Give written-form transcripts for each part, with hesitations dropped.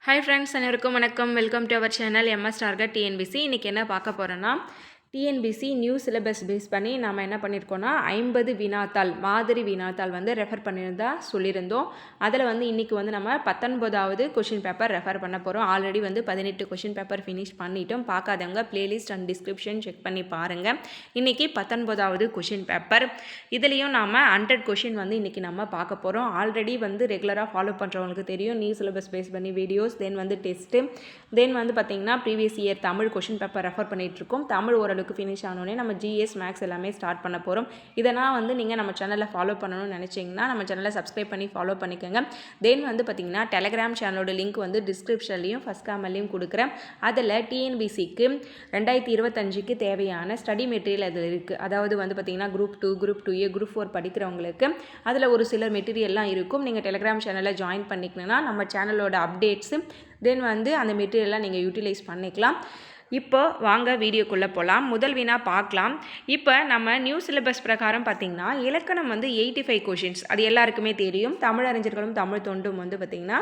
Hi friends, அனைவருக்கும் வணக்கம். Welcome to our channel MS target TNBC. இன்றைக்கி என்ன பார்க்க போகிறோன்னா டிஎன்பிசி நியூ சிலபஸ் பேஸ் பண்ணி நாம் என்ன பண்ணியிருக்கோன்னா 50 வினாத்தாள் மாதிரி வினாத்தாள் வந்து ரெஃபர் பண்ணியிருந்தா சொல்லியிருந்தோம். அதில் வந்து இன்றைக்கி வந்து நம்ம 19வது கொஷின் பேப்பர் ரெஃபர் பண்ண போகிறோம். ஆல்ரெடி வந்து 18 கொஷின் பேப்பர் ஃபினிஷ் பண்ணிட்டோம். பார்க்காதவங்க பிளேலிஸ்ட் அண்ட் டிஸ்கிரிப்ஷன் செக் பண்ணி பாருங்கள். இன்றைக்கி 19வது கொஷின் பேப்பர். இதுலேயும் நாம் 100 கொஷின் வந்து இன்றைக்கி நம்ம பார்க்க போகிறோம். ஆல்ரெடி வந்து ரெகுலராக ஃபாலோ பண்ணுறவங்களுக்கு தெரியும் நியூ சிலபஸ் பேஸ் பண்ணி வீடியோஸ், தென் வந்து டெஸ்ட்டு, தென் வந்து பார்த்திங்கன்னா previous year Tamil question paper refer பண்ணிகிட்ருக்கோம். தமிழ் ஓரளவுக்கு ஃபினிஷ் ஆனோடனே நம்ம ஜிஎஸ் மேக்ஸ் எல்லாமே ஸ்டார்ட் பண்ண போகிறோம். இதனால் வந்து நீங்கள் நம்ம சேனலில் ஃபாலோ பண்ணணும்னு நினச்சிங்கன்னா நம்ம சேனலை சப்ஸ்கிரைப் பண்ணி ஃபாலோ பண்ணிக்கோங்க. தென் வந்து பார்த்திங்கன்னா டெலகிராம் சேனலோட லிங்க் வந்து டிஸ்கிரிப்ஷன்லையும் ஃபஸ்ட் காமெண்ட்லையும் கொடுக்குறேன். அதில் டிஎன்பிசிக்கு 2025க்கு தேவையான ஸ்டடி மெட்டீரியல் அதில் இருக்குது. அதாவது வந்து பார்த்திங்கன்னா குரூப் 2, குரூப் 2A, குரூப் 4 படிக்கிறவங்களுக்கு அதில் ஒரு சில மெட்டீரியல்லாம் இருக்கும். நீங்கள் டெலகிராம் சேனலில் ஜாயின் பண்ணிக்கணுன்னா நம்ம சேனலோட அப்டேட்ஸு தென் வந்து அந்த மெட்டீரியல்லாம் நீங்கள் யூட்டிலைஸ் பண்ணிக்கலாம். இப்போ வாங்க வீடியோக்குள்ளே போகலாம். முதல் வினா பார்க்கலாம். இப்போ நம்ம நியூ சிலபஸ் பிரகாரம் பார்த்திங்கன்னா இலக்கணம் வந்து 85 கொஷின்ஸ், அது எல்லாருக்குமே தெரியும். தமிழ் அறிஞர்களும் தமிழ் தொண்டும் வந்து பார்த்திங்கன்னா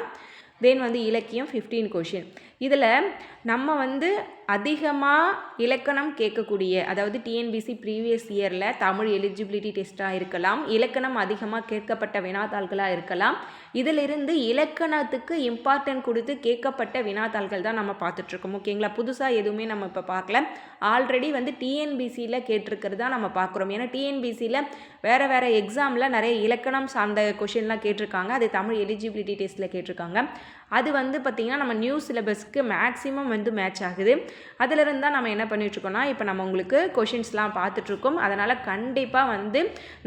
தென் வந்து இலக்கியம் 15 கொஷின். இதில் நம்ம வந்து அதிகமாக இலக்கணம் கேட்கக்கூடிய, அதாவது டிஎன்பிசி ப்ரீவியஸ் இயரில் தமிழ் எலிஜிபிலிட்டி டெஸ்ட்டாக இருக்கலாம், இலக்கணம் அதிகமாக கேட்கப்பட்ட வினாத்தாள்களாக இருக்கலாம். இதிலிருந்து இலக்கணத்துக்கு இம்பார்ட்டன்ட் கொடுத்து கேட்கப்பட்ட வினாத்தாள்கள் தான் நம்ம பார்த்துட்ருக்கோம். ஓகேங்களா? புதுசாக எதுவுமே நம்ம இப்போ பார்க்கல. ஆல்ரெடி வந்து டிஎன்பிசியில் கேட்டிருக்கிறது தான் நம்ம பார்க்குறோம். ஏன்னா டிஎன்பிசியில் வேறு எக்ஸாமில் நிறைய இலக்கணம் சார்ந்த கொஷின்லாம் கேட்டிருக்காங்க. அது தமிழ் எலிஜிபிலிட்டி டெஸ்ட்டில் கேட்டிருக்காங்க. அது வந்து பார்த்திங்கன்னா நம்ம நியூ சிலபஸ்க்கு மேக்ஸிமம் வந்து மேட்ச் ஆகுது. அதிலிருந்து தான் நம்ம என்ன பண்ணிகிட்ருக்கோன்னா இப்போ நம்ம உங்களுக்கு கொஷின்ஸ்லாம் பார்த்துட்ருக்கோம். அதனால் கண்டிப்பாக வந்து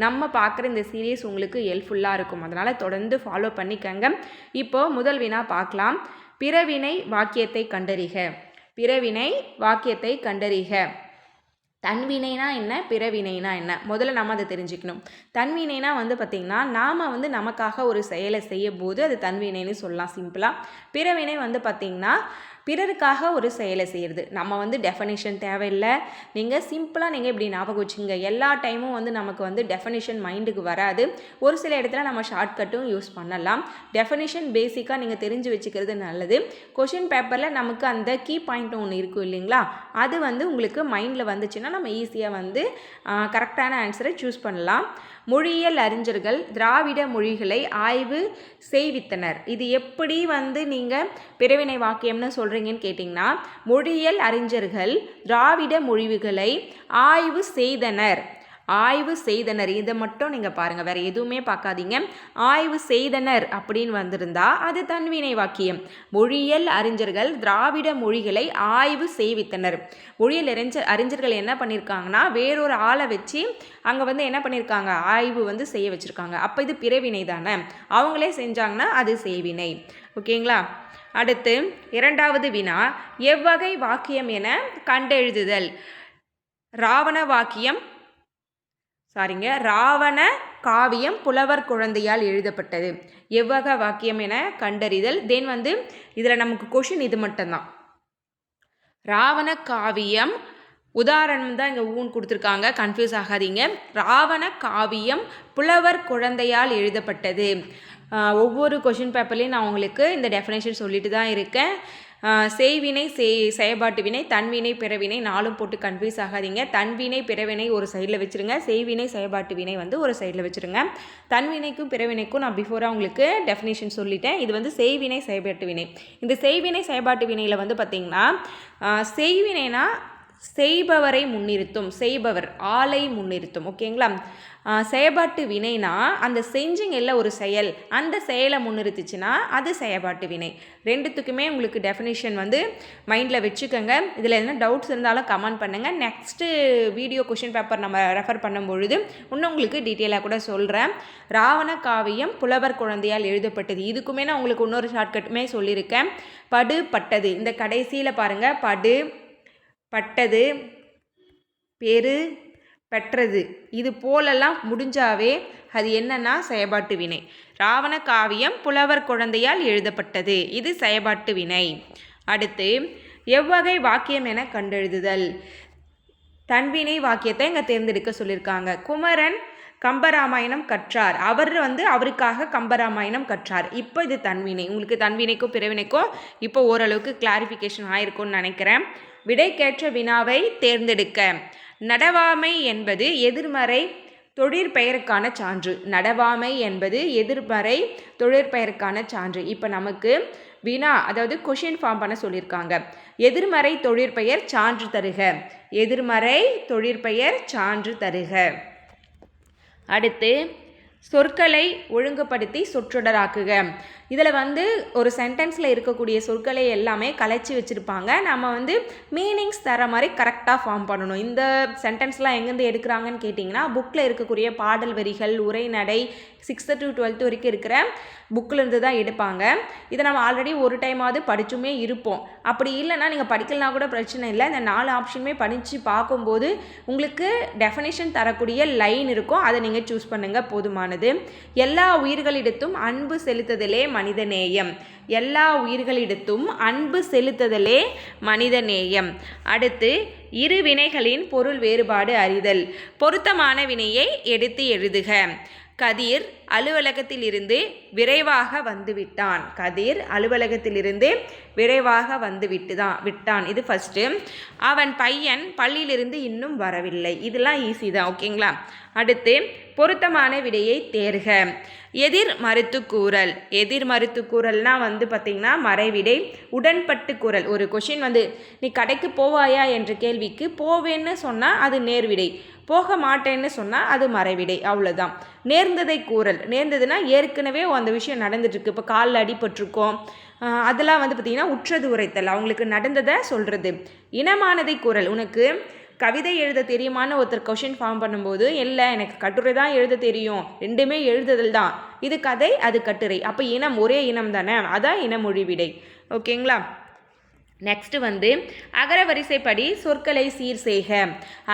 நம்ம பார்க்குற இந்த சீரீஸ் உங்களுக்கு ஹெல்ப்ஃபுல்லாக இருக்கும். அதனால் தொடர்ந்து ஃபாலோ பண்ணிக்கங்க. இப்போது முதல் வினா பார்க்கலாம். பிறவினை வாக்கியத்தை கண்டறிக. பிறவினை வாக்கியத்தை கண்டறிக. தன்வினைனா என்ன, பிறவினைனா என்ன, முதல்ல நம்ம அதை தெரிஞ்சுக்கணும். தன்வினைனா வந்து பார்த்திங்கன்னா நாம் வந்து நமக்காக ஒரு செயலை செய்யும் போது அது தன்வினைன்னு சொல்லலாம் சிம்பிளாக. பிறவினை வந்து பார்த்திங்கன்னா பிறருக்காக ஒரு செயலை செய்கிறது. நம்ம வந்து டெஃபனிஷன் தேவையில்லை. நீங்கள் சிம்பிளாக நீங்கள் இப்படி ஞாபகம் வச்சுங்க. எல்லா டைமும் வந்து நமக்கு வந்து டெஃபனிஷன் மைண்டுக்கு வராது. ஒரு சில இடத்துல நம்ம ஷார்ட்கட்டும் யூஸ் பண்ணலாம். டெஃபனிஷன் பேசிக்காக நீங்கள் தெரிஞ்சு வச்சுக்கிறது நல்லது. கொஷின் பேப்பரில் நமக்கு அந்த கீ பாயிண்ட் ஒன்று இருக்கும் இல்லைங்களா, அது வந்து உங்களுக்கு மைண்டில் வந்துச்சுன்னா நம்ம ஈஸியாக வந்து கரெக்டான ஆன்சரை சூஸ் பண்ணலாம். மொழியியல் அறிஞர்கள் திராவிட மொழிகளை ஆய்வு செய்வித்தனர். இது எப்படி வந்து நீங்கள் பிறவினை வாக்கியம்னு சொல்கிறீங்கன்னு கேட்டிங்கன்னா, மொழியியல் அறிஞர்கள் திராவிட மொழிகளை ஆய்வு செய்தனர். ஆய்வு செய்தனர், இதை மட்டும் நீங்கள் பாருங்கள், வேறு எதுவுமே பார்க்காதீங்க. ஆய்வு செய்தனர் அப்படின்னு வந்திருந்தா அது தன்வினை வாக்கியம். மொழியியல் அறிஞர்கள் திராவிட மொழிகளை ஆய்வு செய்வித்தனர். மொழியியல் அறிஞர்கள் என்ன பண்ணியிருக்காங்கன்னா வேறொரு ஆளை வச்சு அங்கே வந்து என்ன பண்ணியிருக்காங்க, ஆய்வு வந்து செய்ய வச்சுருக்காங்க. அப்போ இது பிறவினை தானே, அவங்களே செஞ்சாங்கன்னா அது செய்வினை. ஓகேங்களா? அடுத்து இரண்டாவது வினா, எவ்வகை வாக்கியம் என கண்டெழுதுதல். ராவண காவியம் புலவர் குழந்தையால் எழுதப்பட்டது. எவ்வகை வாக்கியம் என கண்டறிதல். தென் வந்து இதில் நமக்கு கொஷின் இது மட்டும்தான். ராவண காவியம் உதாரணம் தான் இங்கே ஊன் கொடுத்துருக்காங்க, கன்ஃபியூஸ் ஆகாதீங்க. ராவண காவியம் புலவர் குழந்தையால் எழுதப்பட்டது. ஒவ்வொரு கொஷின் பேப்பர்லேயும் நான் உங்களுக்கு இந்த டெஃபினேஷன் சொல்லிட்டு தான் இருக்கேன். செய்வினை, செயற்பாட்டு வினை, தன்வினை, பிறவினை நாலும் போட்டு கன்ஃபியூஸ் ஆகாதீங்க. தன்வினை பிறவினை ஒரு சைடில் வச்சுருங்க, செய்வினை செயற்பாட்டு வினை வந்து ஒரு சைடில் வச்சுருங்க. தன்வினைக்கும் பிறவினைக்கும் நான் பிஃபோராக உங்களுக்கு டெஃபினேஷன் சொல்லிட்டேன். இது வந்து செய்வினை செயற்பாட்டு வினை. இந்த செய்வினை செயற்பாட்டு வினையில் வந்து பார்த்திங்கன்னா செய்வினைனா செய்பவரை முன்னிறுத்தும், செய்பவர் ஆளை முன்னிறுத்தும். ஓகேங்களா? செயற்பாட்டு வினைனா அந்த செஞ்சிங்கல்ல ஒரு செயல், அந்த செயலை முன்னிறுத்துச்சுன்னா அது செயற்பாட்டு வினை. ரெண்டுத்துக்குமே உங்களுக்கு டெஃபினேஷன் வந்து மைண்டில் வச்சுக்கோங்க. இதில் என்ன டவுட்ஸ் இருந்தாலும் கமெண்ட் பண்ணுங்கள். நெக்ஸ்ட்டு வீடியோ கொஷின் பேப்பர் நம்ம ரெஃபர் பண்ணும்பொழுது இன்னும் உங்களுக்கு டீட்டெயிலாக கூட சொல்கிறேன். ராவண காவியம் புலவர் குழந்தையால் எழுதப்பட்டது. இதுக்குமே நான் உங்களுக்கு இன்னொரு ஷார்ட்கட்டுமே சொல்லியிருக்கேன். படு பட்டது, இந்த கடைசியில் பாருங்கள், படு பட்டது, பெரு பெற்றது, இது போலெல்லாம் முடிஞ்சாவே அது என்னன்னா செயற்பாட்டு வினை. ராவண காவியம் புலவர் குழந்தையால் எழுதப்பட்டது, இது செயற்பாட்டு வினை. அடுத்து எவ்வகை வாக்கியம் என கண்டெழுதுதல். தன்வினை வாக்கியத்தை இங்கே தேர்ந்தெடுக்க சொல்லியிருக்காங்க. குமரன் கம்பராமாயணம் கற்றார். அவர் வந்து அவருக்காக கம்பராமாயணம் கற்றார். இப்போ இது தன்வினை. உங்களுக்கு தன்வினைக்கும் பிறவினைக்கும் இப்போ ஓரளவுக்கு கிளாரிஃபிகேஷன் ஆயிருக்கும்னு நினைக்கிறேன். விடைக்கேற்ற வினாவை தேர்ந்தெடுக்க. நடவாமை என்பது எதிர்மறை தொழிற்பெயருக்கான சான்று. நடவாமை என்பது எதிர்மறை தொழிற்பெயருக்கான சான்று. இப்போ நமக்கு வினா, அதாவது கொஷின் ஃபார்ம் பண்ண சொல்லியிருக்காங்க. எதிர்மறை தொழிற்பெயர் சான்று தருக. எதிர்மறை தொழிற்பெயர் சான்று தருக. அடுத்து சொற்களை ஒழுங்குபடுத்தி சொற்றொடராக்குக. இதில் வந்து ஒரு சென்டென்ஸில் இருக்கக்கூடிய சொற்களை எல்லாமே கலைச்சி வச்சுருப்பாங்க. நம்ம வந்து மீனிங்ஸ் தர மாதிரி கரெக்டாக ஃபார்ம் பண்ணணும். இந்த சென்டென்ஸ்லாம் எங்கேருந்து எடுக்கிறாங்கன்னு கேட்டிங்கன்னா, புக்கில் இருக்கக்கூடிய பாடல் வரிகள், உரைநடை 6th to 12th வரைக்கும் இருக்கிற புக்கிலேருந்து தான் எடுப்பாங்க. இதை நம்ம ஆல்ரெடி ஒரு டைமாவது படிச்சுமே இருப்போம். அப்படி இல்லைன்னா நீங்கள் படிக்கலனா கூட பிரச்சனை இல்லை. இந்த 4 ஆப்ஷனுமே படித்து பார்க்கும்போது உங்களுக்கு டெஃபினேஷன் தரக்கூடிய லைன் இருக்கும். அதை நீங்கள் சூஸ் பண்ணுங்கள், போதுமானது. எல்லா உயிர்களிடத்தும் அன்பு செலுத்துதலே மனிதநேயம். எல்லா உயிர்களிடத்தும் அன்பு செலுத்துதலே மனிதநேயம். அடுத்து இரு வினைகளின் பொருள் வேறுபாடு அறிதல். பொருத்தமான வினையை எடுத்து எழுதுக. கதிர் அலுவலகத்திலிருந்து விரைவாக வந்துவிட்டான். கதிர் அலுவலகத்திலிருந்து விரைவாக வந்து விட்டான். இது ஃபஸ்ட்டு. அவன் பையன் பள்ளியிலிருந்து இன்னும் வரவில்லை. இதெல்லாம் ஈஸி தான், ஓகேங்களா? அடுத்து பொருத்தமான விடையை தேர்க. எதிர் மறுத்து கூறல். எதிர் மறுத்து கூறல்னால் வந்து பார்த்திங்கன்னா மறைவிடை. உடன்பட்டு கூறல். ஒரு கொஷின் வந்து நீ கடைக்கு போவாயா என்ற கேள்விக்கு போவேன்னு சொன்னால் அது நேர்விடை, போக மாட்டேன்னு சொன்னால் அது மறைவிடை. அவ்வளோதான். நேர்ந்ததை கூறல். நேர்ந்ததுன்னா ஏற்கனவே அந்த விஷயம் நடந்துட்டுருக்கு. இப்போ காலில் அடிபட்டிருக்கோம், அதெல்லாம் வந்து பார்த்திங்கன்னா உற்றது உரைத்தல், அவங்களுக்கு நடந்ததை சொல்கிறது. இனமானதை கூறல். உனக்கு கவிதை எழுத தெரியுமான்னு ஒருத்தர் கொஷின் ஃபார்ம் பண்ணும்போது, இல்லை எனக்கு கட்டுரை தான் எழுத தெரியும், ரெண்டுமே எழுதுதல் தான். இது கதை, அது கட்டுரை. அப்போ இனம் ஒரே இனம் தானே, அதான் இனமொழி விடை. ஓகேங்களா? நெக்ஸ்ட்டு வந்து அகரவரிசைப்படி சொற்களை சீர் செய்க.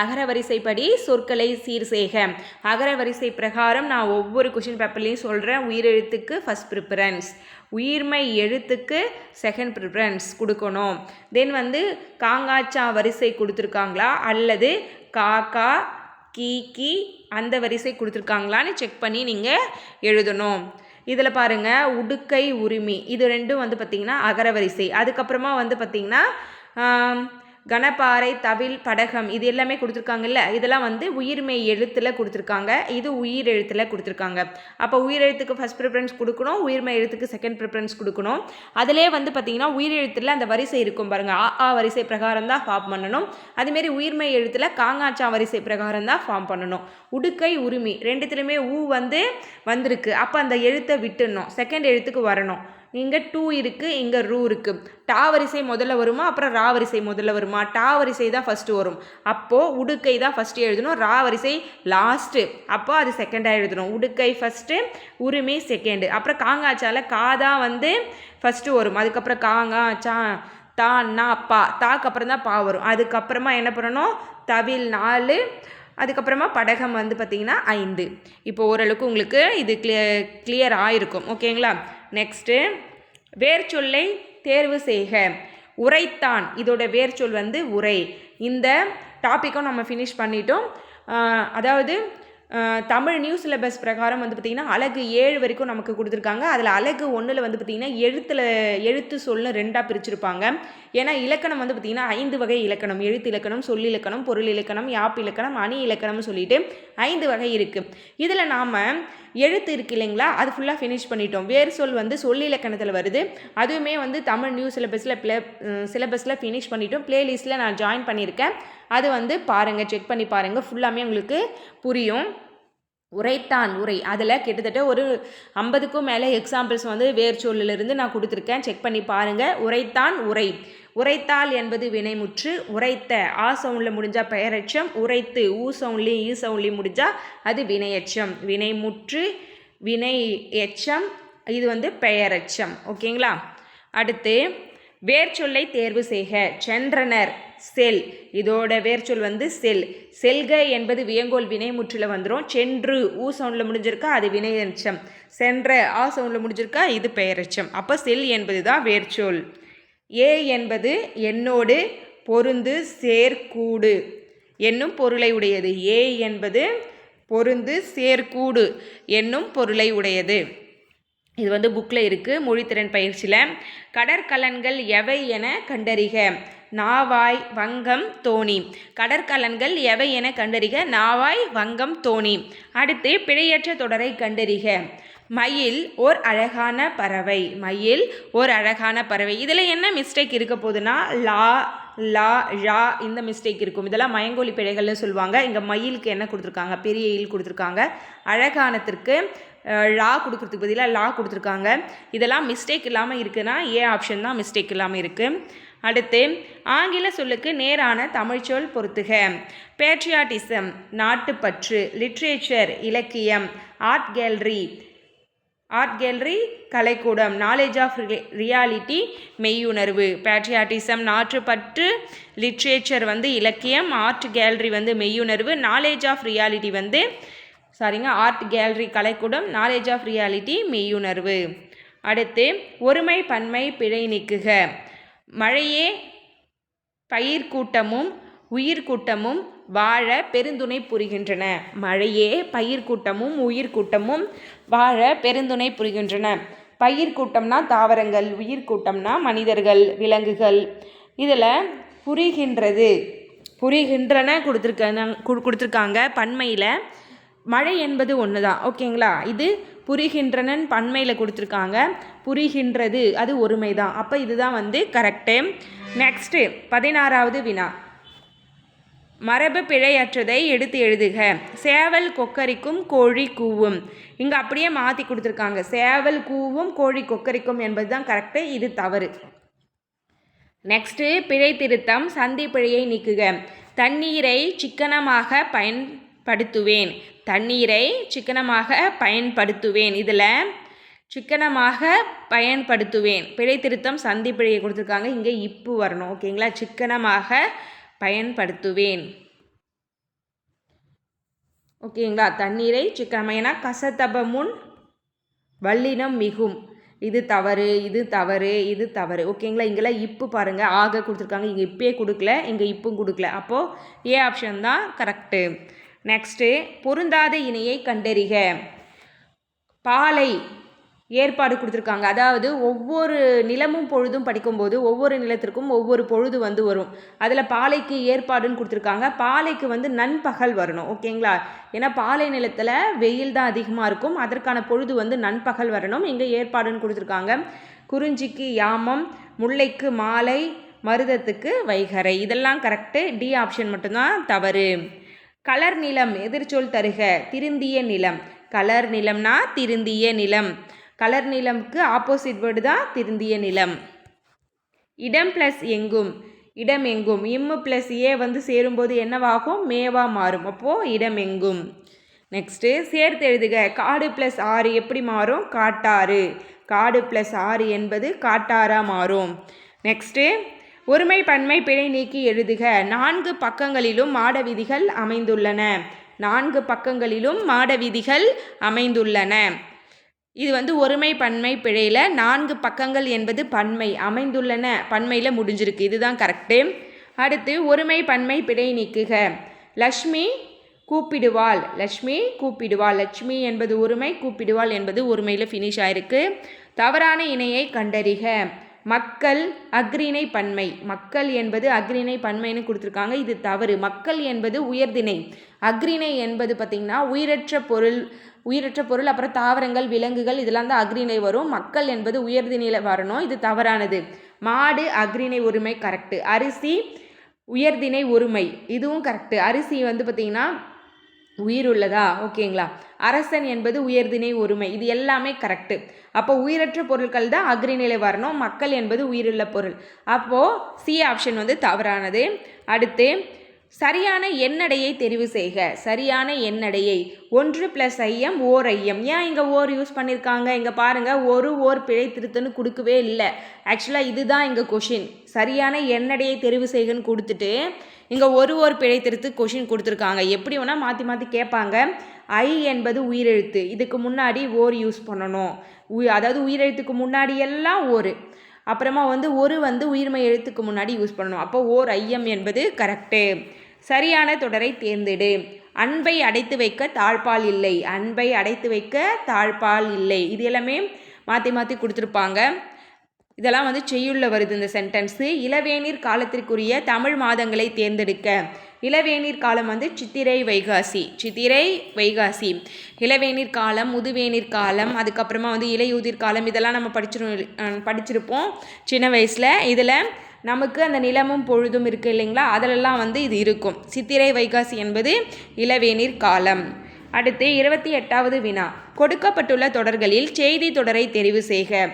அகரவரிசைப்படி சொற்களை சீர் செய்க. அகரவரிசை பிரகாரம் நான் ஒவ்வொரு கொஷின் பேப்பர்லேயும் சொல்கிறேன். உயிரெழுத்துக்கு ஃபஸ்ட் ப்ரிஃபரன்ஸ், உயிர்மை எழுத்துக்கு செகண்ட் ப்ரிஃபரன்ஸ் கொடுக்கணும். தென் வந்து காங்காச்சா வரிசை கொடுத்துருக்காங்களா அல்லது காக்கா கீ அந்த வரிசை கொடுத்துருக்காங்களான்னு செக் பண்ணி நீங்கள் எழுதணும். இதில் பாருங்கள், உடுக்கை உரிமை, இது ரெண்டும் வந்து பார்த்திங்கன்னா அகரவரிசை. அதுக்கப்புறமா வந்து பார்த்திங்கன்னா கணப்பாறை தவில் படகம் இது எல்லாமே கொடுத்துருக்காங்கல்ல, இதெல்லாம் வந்து உயிர்மெய் எழுத்தில் கொடுத்துருக்காங்க. இது உயிர் எழுத்தில் கொடுத்துருக்காங்க. அப்போ உயிர் எழுத்துக்கு ஃபஸ்ட் ப்ரிஃபரன்ஸ் கொடுக்கணும், உயிர்மெய் எழுத்துக்கு செகண்ட் ப்ரிஃபரன்ஸ் கொடுக்கணும். அதிலே வந்து பார்த்திங்கன்னா உயிர் எழுத்தில் அந்த வரிசை இருக்கும் பாருங்கள், ஆ வரிசை பிரகாரம் தான் ஃபார்ம் பண்ணணும். அதுமாரி உயிர்மெய் எழுத்தில் காங்காச்சா வரிசை பிரகாரம் தான் ஃபார்ம் பண்ணணும். உடுக்கை உரிமை ரெண்டுத்துலையுமே வந்து வந்திருக்கு. அப்போ அந்த எழுத்தை விட்டுடணும், செகண்ட் எழுத்துக்கு வரணும். இங்கே டூ இருக்குது, இங்கே ரூ இருக்குது. டா வரிசை முதல்ல வருமா, அப்புறம் ரா வரிசை முதல்ல வருமா? டா வரிசை தான் ஃபஸ்ட்டு வரும். அப்போது உடுக்கை தான் ஃபஸ்ட்டு எழுதணும், ரா வரிசை லாஸ்ட்டு, அப்போ அது செகண்டாக எழுதணும். உடுக்கை ஃபஸ்ட்டு, உரிமை செகண்டு. அப்புறம் காங்காச்சால கா தான் வந்து ஃபஸ்ட்டு வரும். அதுக்கப்புறம் காங்காச்சா தான்னா பா, தாக்கு அப்புறம் தான் பா வரும். அதுக்கப்புறமா என்ன பண்ணணும், தவில் 4, அதுக்கப்புறமா படகம் வந்து பார்த்திங்கன்னா 5. இப்போ ஓரளவுக்கு உங்களுக்கு இது கிளியர் ஆகிருக்கும், ஓகேங்களா? நெக்ஸ்ட்டு வேர்ச்சொல்லை தேர்வு செய்க. உரைத்தான், இதோட வேர்ச்சொல் வந்து உரை. இந்த டாப்பிக்கும் நம்ம ஃபினிஷ் பண்ணிட்டோம். அதாவது தமிழ் நியூ சிலபஸ் பிரகாரம் வந்து பார்த்திங்கன்னா அலகு 7 வரைக்கும் நமக்கு கொடுத்துருக்காங்க. அதில் அலகு 1 வந்து பார்த்திங்கன்னா எழுத்து சொல்னு 2ஆக பிரிச்சிருப்பாங்க. ஏன்னா இலக்கணம் வந்து பார்த்திங்கன்னா 5 வகை இலக்கணம். எழுத்து இலக்கணம், சொல் இலக்கணம், பொருள் இலக்கணம், யாப்பு இலக்கணம், அணி இலக்கணம்னு சொல்லிட்டு 5 வகை இருக்குது. இதில் நாம் எழுத்து இருக்குது இல்லைங்களா, அது ஃபுல்லாக ஃபினிஷ் பண்ணிட்டோம். வேறு சொல் வந்து சொல் இலக்கணத்தில் வருது. அதுவுமே வந்து தமிழ் நியூ சிலபஸில் ஃபினிஷ் பண்ணிட்டோம். ப்ளேலிஸ்ட்டில் நான் ஜாயின் பண்ணியிருக்கேன். அது வந்து பாருங்கள், செக் பண்ணி பாருங்கள், ஃபுல்லாமே உங்களுக்கு புரியும். உரைத்தான் உரை, அதில் கிட்டத்தட்ட ஒரு 50க்கும் மேலே எக்ஸாம்பிள்ஸ் வந்து வேர்ச்சொல்லிலிருந்து நான் கொடுத்துருக்கேன், செக் பண்ணி பாருங்கள். உரைத்தான் உரை. உரைத்தால் என்பது வினைமுற்று. உரைத்த ஆ சவுண்டில் முடிஞ்சால் பெயரெச்சம். உரைத்து ஊ சவுண்ட்லேயும் ஈ சவுண்ட்லேயும் முடிஞ்சால் அது வினையெச்சம். வினைமுற்று, வினை எச்சம், இது வந்து பெயரெச்சம். ஓகேங்களா? அடுத்து வேர்ச்சொல்லை தேர்வு செய்க. சென்றனர், செல், இதோட வேர்ச்சொல் வந்து செல். செல்க என்பது வியங்கோல் வினைமுற்றில் வந்துடும். சென்று ஊ சவுண்டில் முடிஞ்சிருக்கா, அது வினையெச்சம். சென்ற ஆ சவுண்டில் முடிஞ்சிருக்கா, இது பெயரெச்சம். அப்போ செல் என்பது தான் வேர்ச்சொல். ஏ என்பது என்னோடு பொருந்து சேர்க்கூடு என்னும் பொருளை உடையது. ஏ என்பது பொருந்து சேர்க்கூடு என்னும் பொருளை உடையது. இது வந்து புக்கில் இருக்குது மொழித்திறன் பயிற்சியில். கடற்கலன்கள் எவை என கண்டறிக. நாவாய், வங்கம், தோணி. கடற்கலன்கள் எவை என கண்டறிக. நாவாய், வங்கம், தோணி. அடுத்து பிழையற்ற தொடரை கண்டறிக. மயில் ஓர் அழகான பறவை. மயில் ஓர் அழகான பறவை. இதில் என்ன மிஸ்டேக் இருக்க போகுதுன்னா லா, லா, ழா இந்த மிஸ்டேக் இருக்கும். இதெல்லாம் மயங்கொலி பிழைகள்னு சொல்லுவாங்க. இங்கே மயிலுக்கு என்ன கொடுத்துருக்காங்க, பெரிய இல் கொடுத்துருக்காங்க. அழகானத்திற்கு லா கொடுக்குறதுக்கு பதிலாக லா கொடுத்துருக்காங்க. இதெல்லாம் மிஸ்டேக் இல்லாமல் இருக்குன்னா ஏ ஆப்ஷன் தான் மிஸ்டேக் இல்லாமல் இருக்குது. அடுத்து ஆங்கில சொல்லுக்கு நேரான தமிழ்ச்சொல் பொறுத்துக. பேட்ரியாட்டிசம் நாட்டுப்பற்று. லிட்ரேச்சர் இலக்கியம். ஆர்ட் கேலரி கலைக்கூடம். நாலேஜ் ஆஃப் ரியாலிட்டி மெய்யுணர்வு. பேட்ரியாட்டிசம் நாட்டுப்பற்று, லிட்ரேச்சர் வந்து இலக்கியம், ஆர்ட் கேலரி வந்து மெய்யுணர்வு, நாலேஜ் ஆஃப் ரியாலிட்டி வந்து ஆர்ட் கேலரி கலைக்கூடம், நாலேஜ் ஆஃப் ரியாலிட்டி மெய்யுணர்வு. அடுத்து ஒருமை பன்மை பிழை நீக்குக. மழையே பயிர்க்கூட்டமும் உயிர்க்கூட்டமும் வாழ பெருந்துணை புரிகின்றன. மழையே பயிர்க்கூட்டமும் உயிர்க்கூட்டமும் வாழ பெருந்துணை புரிகின்றன. பயிர்க்கூட்டம்னா தாவரங்கள், உயிர்க்கூட்டம்னா மனிதர்கள், விலங்குகள். இதில் புரிகின்றன கொடுத்துருக்காங்க பன்மையில். மழை என்பது ஒன்று தான், ஓகேங்களா. இது புரிகின்றனன் பன்மையில் கொடுத்துருக்காங்க. புரிகின்றது அது ஒருமை தான். அப்போ இதுதான் வந்து கரெக்டு. நெக்ஸ்ட்டு 16வது வினா. மரபு பிழையற்றதை எடுத்து எழுதுக. சேவல் கொக்கரிக்கும், கோழி கூவும். இங்கே அப்படியே மாற்றி கொடுத்துருக்காங்க. சேவல் கூவும், கோழி கொக்கரிக்கும் என்பது தான் கரெக்டு. இது தவறு. நெக்ஸ்ட்டு பிழை திருத்தம். சந்தி பிழையை நீக்குக. தண்ணீரை சிக்கனமாக பயன்படுத்துவேன். தண்ணீரை சிக்கனமாக பயன்படுத்துவேன். இதில் சிக்கனமாக பயன்படுத்துவேன். பிழை திருத்தம் சந்தி பிழையை கொடுத்துருக்காங்க. இங்கே இப்பு வரணும், ஓகேங்களா. சிக்கனமாக பயன்படுத்துவேன், ஓகேங்களா. தண்ணீரை சிக்கனமாக, ஏன்னா கசத்தபமுன் வல்லினம் மிகும். இது தவறு, இது தவறு, இது தவறு, ஓகேங்களா. இங்கெல்லாம் இப்பு பாருங்கள், ஆக கொடுத்துருக்காங்க. இங்கே இப்பே கொடுக்கல, இங்கே இப்பும் கொடுக்கல. அப்போது ஏ ஆப்ஷன் தான் கரெக்டு. நெக்ஸ்ட்டு பொருந்தாத இணையை கண்டறிக. பாலை ஏற்பாடு கொடுத்துருக்காங்க. அதாவது ஒவ்வொரு நிலமும் பொழுதும் படிக்கும்போது ஒவ்வொரு நிலத்திற்கும் ஒவ்வொரு பொழுது வந்து வரும். அதில் பாலைக்கு ஏற்பாடுன்னு கொடுத்துருக்காங்க. பாலைக்கு வந்து நண்பகல் வரணும், ஓகேங்களா. ஏன்னா பாலை நிலத்தில் வெயில் தான் அதிகமாக இருக்கும். அதற்கான பொழுது வந்து நண்பகல் வரணும். இங்கே ஏற்பாடுன்னு கொடுத்துருக்காங்க. குறிஞ்சிக்கு யாமம், முல்லைக்கு மாலை, மருதத்துக்கு வைகறை. இதெல்லாம் கரெக்டு. டி ஆப்ஷன் மட்டும்தான் தவறு. கலர் நிலம் எதிர்ச்சொல் தருக. திருந்திய நிலம். கலர் நிலம்னா திருந்திய நிலம். கலர் நிலம்க்கு ஆப்போசிட் வேர்டு தான் திருந்திய நிலம். இடம் ப்ளஸ் எங்கும். இடம் எங்கும். இம்மு ப்ளஸ் ஏ வந்து சேரும்போது என்னவாகும், மேவா மாறும். அப்போது இடம் எங்கும். நெக்ஸ்ட்டு சேர்த்து எழுதுக. காடு ப்ளஸ் ஆறு எப்படி மாறும், காட்டாறு. காடு ப்ளஸ் ஆறு என்பது காட்டாராக மாறும். நெக்ஸ்ட்டு ஒருமை பன்மை பிழை நீக்கி எழுதுக. 4 பக்கங்களிலும் மாட விதிகள் அமைந்துள்ளன. 4 பக்கங்களிலும் மாட விதிகள் அமைந்துள்ளன. இது வந்து ஒருமை பன்மை பிழையில் 4 பக்கங்கள் என்பது பன்மை, அமைந்துள்ளன பன்மையில் முடிஞ்சிருக்கு. இதுதான் கரெக்டு. அடுத்து ஒருமை பன்மை பிழை நீக்குக. லக்ஷ்மி கூப்பிடுவாள். லக்ஷ்மி கூப்பிடுவாள். லக்ஷ்மி என்பது ஒருமை, கூப்பிடுவாள் என்பது ஒருமையில் ஃபினிஷ் ஆயிருக்கு. தவறான இணையை கண்டறிக. மக்கள் அக்ரிணை பன்மை. மக்கள் என்பது அக்ரிணை பன்மைன்னு கொடுத்துருக்காங்க. இது தவறு. மக்கள் என்பது உயர்திணை. அக்ரிணை என்பது பார்த்திங்கன்னா உயிரற்ற பொருள் அப்புறம் தாவரங்கள், விலங்குகள் இதெல்லாம் தான் அக்ரிணை வரும். மக்கள் என்பது உயர்திணையில் வரணும். இது தவறானது. மாடு அக்ரிணை ஒருமை கரெக்டு. அரிசி உயர்திணை ஒருமை, இதுவும் கரெக்டு. அரிசி வந்து பார்த்திங்கன்னா உயிருள்ளதா, ஓகேங்களா. அரசன் என்பது உயர்திணை ஒருமை, இது எல்லாமே கரெக்டு. அப்போ உயிரற்ற பொருட்கள் தான் அக்ரிநிலை வரணும். மக்கள் என்பது உயிருள்ள பொருள். அப்போது சி ஆப்ஷன் வந்து தவறானது. அடுத்து சரியான எண்ணடையை தெரிவு செய்க. சரியான எண்ணடையை 1 + ஐயம் ஓர் ஐயம். ஏன் இங்கே ஓர் யூஸ் பண்ணியிருக்காங்க, இங்கே பாருங்கள், ஓர் பிழை திருத்தன்னு கொடுக்கவே இல்லை. ஆக்சுவலாக இதுதான் இங்கே கொஷின். சரியான எண்ணடையை தெரிவு செய்கன்னு கொடுத்துட்டு இங்கே ஒரு பிழை திருத்து கொஷின் கொடுத்துருக்காங்க. எப்படி வேணால் மாற்றி மாற்றி கேட்பாங்க. ஐ என்பது உயிரெழுத்து, இதுக்கு முன்னாடி ஓர் யூஸ் பண்ணணும். அதாவது உயிரெழுத்துக்கு முன்னாடி எல்லாம் ஓர், அப்புறமா வந்து உயிர்மை எழுத்துக்கு முன்னாடி யூஸ் பண்ணணும். அப்போ ஓர் ஐயம் என்பது கரெக்டு. சரியான தொடரை தேர்ந்தெடு. அன்பை அடைத்து வைக்க தாழ்பால் இல்லை. அன்பை அடைத்து வைக்க தாழ்பால் இல்லை. இது எல்லாமே மாற்றி மாற்றி கொடுத்துருப்பாங்க. இதெல்லாம் வந்து செய்யுள்ள வருது இந்த சென்டென்ஸு. இளவேநீர் காலத்திற்குரிய தமிழ் மாதங்களை தேர்ந்தெடுக்க. இளவேநீர் காலம் வந்து சித்திரை வைகாசி. சித்திரை வைகாசி இளவேநீர் காலம், முதுவேநீர் காலம், அதுக்கப்புறமா வந்து இலையுதிர் காலம். இதெல்லாம் நம்ம படிச்சிருப்போம் சின்ன வயசில். இதில் நமக்கு அந்த நிலமும் பொழுதும் இருக்குது இல்லைங்களா, அதிலெல்லாம் வந்து இது இருக்கும். சித்திரை வைகாசி என்பது இளவேநீர் காலம். அடுத்து 28வது வினா. கொடுக்கப்பட்டுள்ள தொடர்களில் செய்தி தொடரை தெரிவு செய்க.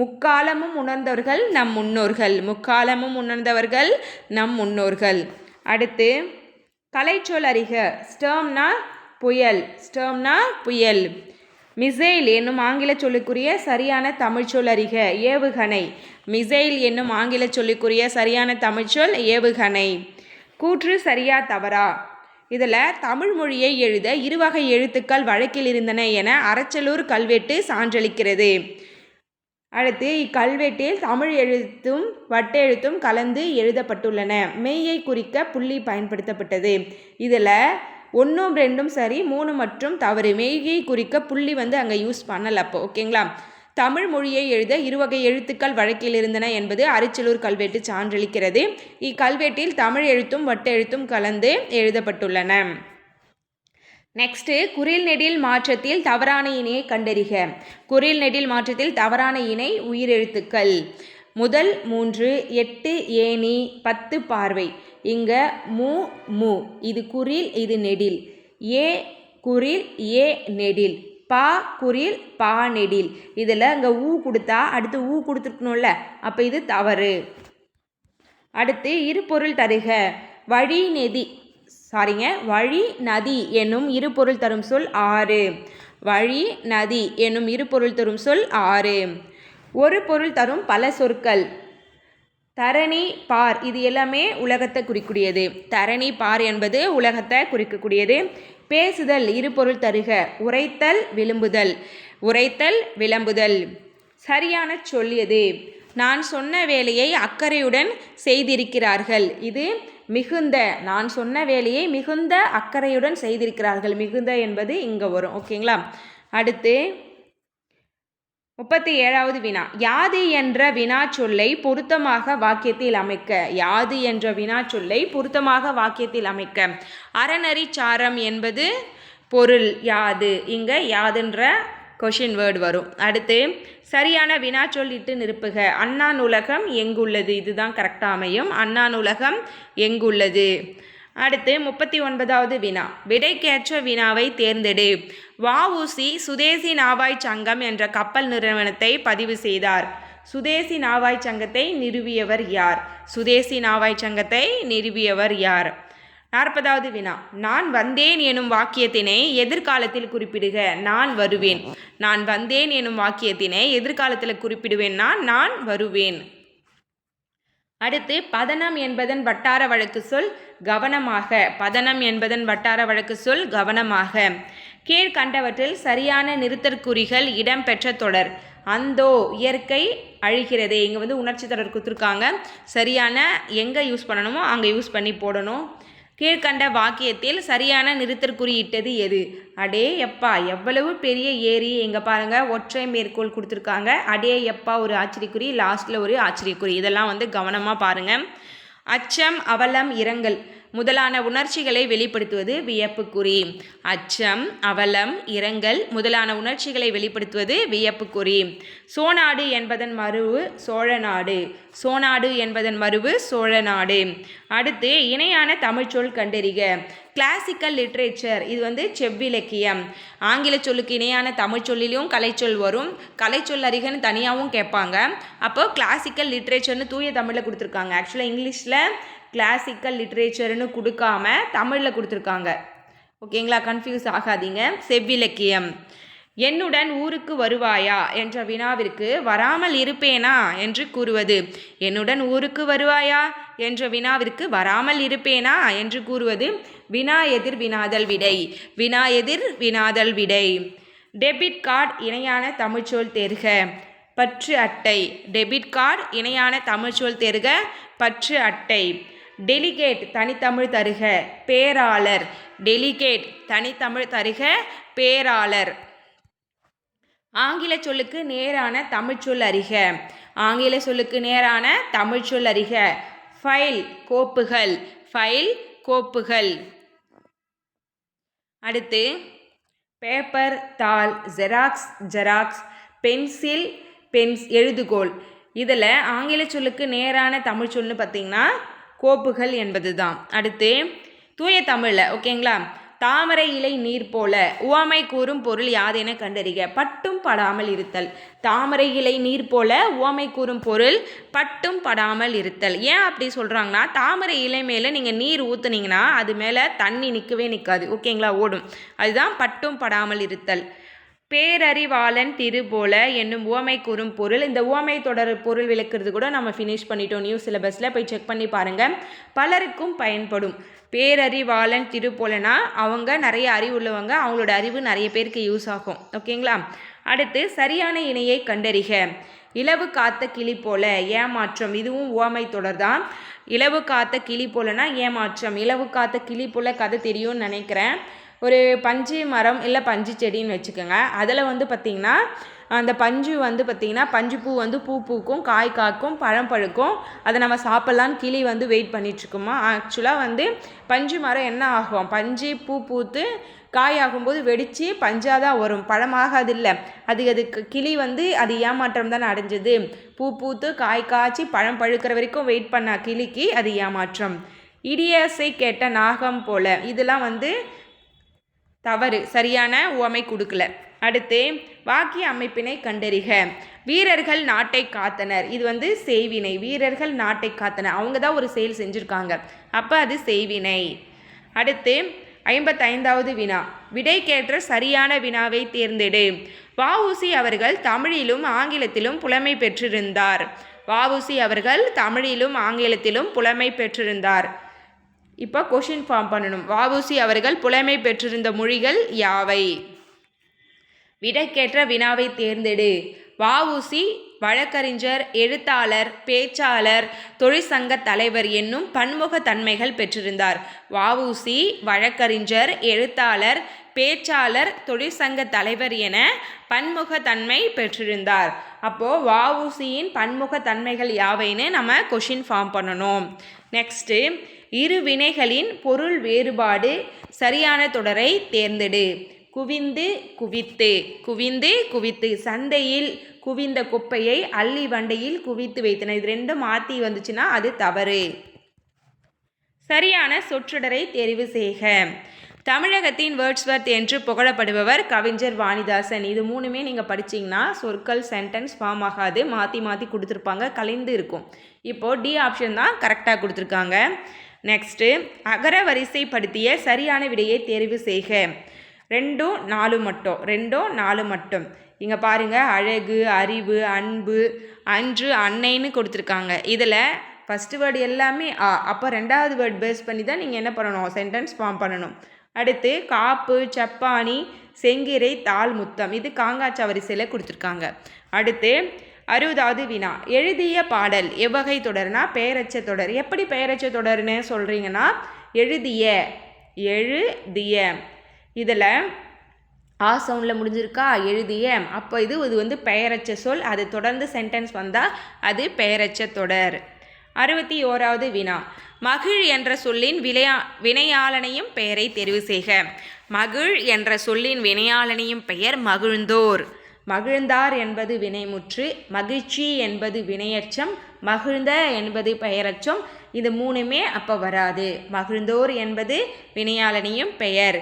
முக்காலமும் உணர்ந்தவர்கள் நம் முன்னோர்கள். முக்காலமும் உணர்ந்தவர்கள் நம் முன்னோர்கள். அடுத்து கலைச்சொல் அறிக. ஸ்டர்ம்னா புயல். ஸ்டர்ம்னா புயல். மிசைல் என்னும் ஆங்கில சொல்லுக்குரிய சரியான தமிழ்ச்சொல் அறிக. ஏவுகணை. மிசைல் என்னும் ஆங்கில சொல்லுக்குரிய சரியான தமிழ்ச்சொல் ஏவுகணை. கூற்று சரியா தவறா. இதில் தமிழ் மொழியை எழுத இருவகை எழுத்துக்கள் வழக்கில் இருந்தன என அரச்சலூர் கல்வெட்டு சான்றளிக்கிறது. அடுத்து இக்கல்வெட்டில் தமிழ் எழுத்தும் வட்டெழுத்தும் கலந்து எழுதப்பட்டுள்ளன. மெய்யை குறிக்க புள்ளி பயன்படுத்தப்பட்டது. இதில் 1 2 சரி, 3 மற்றும் தவறு. மெய்யை குறிக்க புள்ளி வந்து அங்கே யூஸ் பண்ணல. அப்போ ஓகேங்களா. தமிழ் மொழியை எழுத இருவகை எழுத்துக்கள் வழக்கில் இருந்தன என்பது அரிச்சலூர் கல்வெட்டு சான்றளிக்கிறது. இக்கல்வெட்டில் தமிழ் எழுத்தும் வட்டெழுத்தும் கலந்து எழுதப்பட்டுள்ளன. நெக்ஸ்ட்டு குறில் நெடில் மாற்றத்தில் தவறான இணையை கண்டறிக. குறில் நெடில் மாற்றத்தில் தவறான இணை உயிரெழுத்துக்கள். முதல் 3 8 ஏணி 10 பார்வை. இங்கே மு. இது குறில், இது நெடில். ஏ குறில், ஏ நெடில். பா குறில், பா நெடில். இதில் இங்கே ஊ கொடுத்தா அடுத்து ஊ கொடுத்துருக்கணும்ல, அப்போ இது தவறு. அடுத்து இரு பொருள் தருக. வழி நதி என்னும் இரு பொருள் தரும் சொல் ஆறு. வழி நதி என்னும் இரு பொருள் தரும் சொல் ஆறு. ஒரு பொருள் தரும் பல சொற்கள். தரணி பார் இது எல்லாமே உலகத்தை குறிக்கூடியது. தரணி பார் என்பது உலகத்தை குறிக்கக்கூடியது. பேசுதல் இரு பொருள் தருக. உரைத்தல் விளம்புதல். உரைத்தல் விளம்புதல். சரியான சொல் எது. நான் சொன்ன வேலையை அக்கறையுடன் செய்திருக்கிறார்கள். இது மிகுந்த. நான் சொன்ன வேலையை மிகுந்த அக்கறையுடன் செய்திருக்கிறார்கள். மிகுந்த என்பது இங்கே வரும். ஓகேங்களா. அடுத்து 37வது வினா. யாது என்ற வினா சொல்லை பொருத்தமாக வாக்கியத்தில் அமைக்க. யாது என்ற வினா சொல்லை பொருத்தமாக வாக்கியத்தில் அமைக்க. அறநெறி சாரம் என்பது பொருள் யாது. இங்கே யாதுன்ற கொஷின் வேர்டு வரும். அடுத்து சரியான வினா சொல் இட்டு நிரப்புக. அண்ணா நூலகம் எங்குள்ளது. இதுதான் கரெக்டாக அமையும். அண்ணா நூலகம் எங்குள்ளது. அடுத்து 39வது வினா. விடைக்கேற்ற வினாவை தேர்ந்தெடு. வ.உ.சி. சுதேசி நாவாய் சங்கம் என்ற கப்பல் நிறுவனத்தை பதிவு செய்தார். சுதேசி நாவாய் சங்கத்தை நிறுவியவர் யார். சுதேசி நாவாய் சங்கத்தை நிறுவியவர் யார். 40வது வினா. நான் வந்தேன் எனும் வாக்கியத்தினை எதிர்காலத்தில் குறிப்பிடுக. நான் வருவேன். நான் வந்தேன் எனும் வாக்கியத்தினை எதிர்காலத்தில் குறிப்பிடுவேன்னா நான் வருவேன். அடுத்து பதனம் என்பதன் வட்டார வழக்கு சொல் கவனமாக. பதனம் என்பதன் வட்டார வழக்கு சொல் கவனமாக. கீழ்கண்டவற்றில் சரியான நிறுத்தற்குறிகள் இடம்பெற்ற தொடர். அந்தோ இயற்கை அழிகிறதே. இங்கே வந்து உணர்ச்சி தொடர் கொடுத்துருக்காங்க. சரியான எங்கே யூஸ் பண்ணணுமோ அங்கே யூஸ் பண்ணி போடணும். கீழ்கண்ட வாக்கியத்தில் சரியான நிறுத்தற்குறியிட்டது எது. அடே எப்பா எவ்வளவு பெரிய ஏரி. எங்கே பாருங்கள் ஒற்றை மேற்கோள் கொடுத்துருக்காங்க. அடே எப்பா ஒரு ஆச்சரியக்குறி, லாஸ்ட்டில் ஒரு ஆச்சரியக்குறி. இதெல்லாம் வந்து கவனமாக பாருங்கள். அச்சம் அவலம் இரங்கல் முதலான உணர்ச்சிகளை வெளிப்படுத்துவது வியப்புக்குறி. அச்சம் அவலம் இரங்கல் முதலான உணர்ச்சிகளை வெளிப்படுத்துவது வியப்புக்குறி. சோநாடு என்பதன் மருவு சோழநாடு. சோநாடு என்பதன் மருவு சோழநாடு. அடுத்து இணையான தமிழ்ச்சொல் கண்டறிக. கிளாசிக்கல் லிட்ரேச்சர் இது வந்து செவ்விலக்கியம். ஆங்கில சொல்லுக்கு இணையான தமிழ்ச்சொல்லிலும் கலைச்சொல் வரும். கலைச்சொல் அறிகன்னு தனியாகவும் கேட்பாங்க. அப்போ கிளாசிக்கல் லிட்ரேச்சர்னு தூய தமிழில் கொடுத்துருக்காங்க. ஆக்சுவலாக இங்கிலீஷில் கிளாசிக்கல் லிட்ரேச்சர்னு கொடுக்காம தமிழில் கொடுத்துருக்காங்க. ஓகேங்களா, கன்ஃபியூஸ் ஆகாதீங்க. செவ்விலக்கியம். என்னுடன் ஊருக்கு வருவாயா என்ற வினாவிற்கு வராமல் இருப்பேனா என்று கூறுவது. என்னுடன் ஊருக்கு வருவாயா என்ற வினாவிற்கு வராமல் இருப்பேனா என்று கூறுவது வினா எதிர் வினாதல் விடை. வினா எதிர் வினாதல் விடை. டெபிட் கார்டு இணையான தமிழ்ச்சொல் தேர்க. பற்று அட்டை. டெபிட் கார்டு இணையான தமிழ்ச்சொல் தேர்க. பற்று அட்டை. டெலிகேட் தனித்தமிழ் தருக பேராளர். டெலிகேட் தனித்தமிழ் தருக பேராளர். ஆங்கில சொல்லுக்கு நேரான தமிழ்ச்சொல் அறிக. ஆங்கில சொல்லுக்கு நேரான தமிழ்ச்சொல் அறிக. ஃபைல் கோப்புகள். ஃபைல் கோப்புகள். அடுத்து பேப்பர் தாள், ஜெராக்ஸ் ஜெராக்ஸ், பென்சில் எழுதுகோல். இதில் ஆங்கில சொல்லுக்கு நேரான தமிழ் சொல்லுன்னு பார்த்தீங்கன்னா கோப்புகள் என்பது தான். அடுத்து தூய தமிழில் ஓகேங்களா, தாமரை இலை நீர் போல உவமை கூறும் பொருள் யாதென கண்டறிக. பட்டும் படாமல் இருத்தல். தாமரை இலை நீர் போல உவமை கூறும் பொருள் பட்டும் படாமல் இருத்தல். ஏன் அப்படி சொல்கிறாங்கன்னா, தாமரை இலை மேலே நீங்கள் நீர் ஊற்றுனீங்கன்னா அது மேலே தண்ணி நிற்கவே நிற்காது ஓகேங்களா, ஓடும். அதுதான் பட்டும் படாமல் இருத்தல். பேரறிவாளன் திரு போல என்னும் உவமை கூறும் பொருள். இந்த உவமை தொடர் பொருள் விளக்குறது கூட நம்ம ஃபினிஷ் பண்ணிட்டோம் நியூ சிலபஸில், போய் செக் பண்ணி பாருங்கள். பலருக்கும் பயன்படும். பேரறிவாளன் திரு போலனா அவங்க நிறைய அறிவு உள்ளவங்க, அவங்களோட அறிவு நிறைய பேருக்கு யூஸ் ஆகும் ஓகேங்களா. அடுத்து சரியான இணையை கண்டறிக. இலவு காத்த கிளி போல ஏமாற்றம். இதுவும் உவமை தொடர் தான். இலவு காத்த கிளி போலனா ஏமாற்றம். இலவு காத்த கிளி போல கதை தெரியும்னு நினைக்கிறேன். ஒரு பஞ்சு மரம் இல்லை பஞ்சு செடின்னு வச்சுக்கோங்க. அதில் வந்து பார்த்திங்கன்னா அந்த பஞ்சு வந்து பார்த்திங்கன்னா பஞ்சு பூ வந்து பூ பூக்கும், காய் காக்கும், பழம் பழுக்கும். அதை நம்ம சாப்பிட்லான்னு கிளி வந்து வெயிட் பண்ணிகிட்ருக்குமா. ஆக்சுவலாக வந்து பஞ்சு மரம் என்ன ஆகும், பஞ்சு பூ பூத்து காய் ஆகும்போது வெடித்து பஞ்சாக தான் வரும், பழமாகாது இல்லை. அதுக்கு கிளி வந்து அது ஏமாற்றம் தானே அடைஞ்சது. பூ பூத்து காய் காய்ச்சி பழம் பழுக்கிற வரைக்கும் வெயிட் பண்ண கிளிக்கு அது ஏமாற்றம். இடியசை கேட்ட நாகம் போல, இதெல்லாம் வந்து தவறு, சரியான உவமை கொடுக்கல. அடுத்து வாக்கிய அமைப்பினை கண்டறிக. வீரர்கள் நாட்டை காத்தனர். இது வந்து செய்வினை. வீரர்கள் நாட்டை காத்தனர், அவங்க தான் ஒரு செயல் செஞ்சுருக்காங்க, அப்போ அது செய்வினை. அடுத்து 55வது வினா. விடைக்கேற்ற சரியான வினாவை தேர்ந்தெடு. வ.உ.சி. அவர்கள் தமிழிலும் ஆங்கிலத்திலும் புலமை பெற்றிருந்தார். வ.உ.சி. அவர்கள் தமிழிலும் ஆங்கிலத்திலும் புலமை பெற்றிருந்தார். இப்போ கொஷின் ஃபார்ம் பண்ணணும். வ.உ.சி. அவர்கள் புலமை பெற்றிருந்த மொழிகள் யாவை? விடைக்கேற்ற வினாவை தேர்ந்தெடு. வ.உ.சி. வழக்கறிஞர், எழுத்தாளர், பேச்சாளர், தொழிற்சங்க தலைவர் என்னும் பன்முக தன்மைகள் பெற்றிருந்தார். வ.உ.சி. வழக்கறிஞர், எழுத்தாளர், பேச்சாளர், தொழிற்சங்க தலைவர் என பன்முக தன்மை பெற்றிருந்தார். அப்போது வ.உ.சியின் பன்முக தன்மைகள் யாவைன்னு நம்ம கொஷின் ஃபார்ம் பண்ணணும். நெக்ஸ்ட்டு இரு வினைகளின் பொருள் வேறுபாடு. சரியான தொடரை தேர்ந்தெடு. குவிந்து குவித்து. குவிந்து குவித்து. சந்தையில் குவிந்த குப்பையை அள்ளி வண்டையில் குவித்து வைத்தனர். இது ரெண்டும் மாற்றி வந்துச்சுன்னா அது தவறு. சரியான சொற்றொடரை தெரிவு செய்க. தமிழகத்தின் வேர்ட்ஸ்வர்த் என்று புகழப்படுபவர் கவிஞர் வாணிதாசன். இது மூணுமே நீங்கள் படிச்சிங்கன்னா சொற்கள் சென்டென்ஸ் ஃபார்ம் ஆகாது, மாற்றி மாற்றி கொடுத்துருப்பாங்க, கலைந்து இருக்கும். இப்போது டி ஆப்ஷன் தான் கரெக்டாக கொடுத்துருக்காங்க. நெக்ஸ்ட்டு அகர வரிசைப்படுத்திய சரியான விடையை தேர்வு செய்க. 2, 4 மட்டும். 2, 4 மட்டும். இங்கே பாருங்கள், அழகு, அறிவு, அன்பு, அன்று, அன்னைன்னு கொடுத்துருக்காங்க. இதில் ஃபஸ்ட்டு வேர்டு எல்லாமே அப்போ ரெண்டாவது வேர்டு பேஸ் பண்ணி தான் நீங்கள் என்ன பண்ணணும், சென்டென்ஸ் ஃபார்ம் பண்ணணும். அடுத்து காப்பு, சப்பானி, செங்கிரை, தாள், முத்தம். இது காங்காச்சா வரிசையில் கொடுத்துருக்காங்க. அடுத்து 60வது வினா. எழுதிய பாடல் எவ்வகை தொடர்னா பெயரச்ச தொடர். எப்படி பெயரச்ச தொடர்னு சொல்கிறீங்கன்னா எழுதிய. எழுதிய இதில் சவுண்டில் முடிஞ்சிருக்கா, எழுதிய. அப்போ இது வந்து பெயரச்ச சொல். அது தொடர்ந்து சென்டென்ஸ் வந்தால் அது பெயரச்ச தொடர். 61வது வினா. மகிழ் என்ற சொல்லின் வினையாளனையும் பெயரை தெரிவு செய்க. மகிழ் என்ற சொல்லின் வினையாளனையும் பெயர் மகிழ்ந்தோர். மகிழ்ந்தார் என்பது வினைமுற்று, மகிழ்ச்சி என்பது வினையச்சம், மகிழ்ந்த என்பது பெயரச்சம். இது மூணுமே அப்போ வராது. மகிழ்ந்தோர் என்பது வினையாளனையும் பெயர்.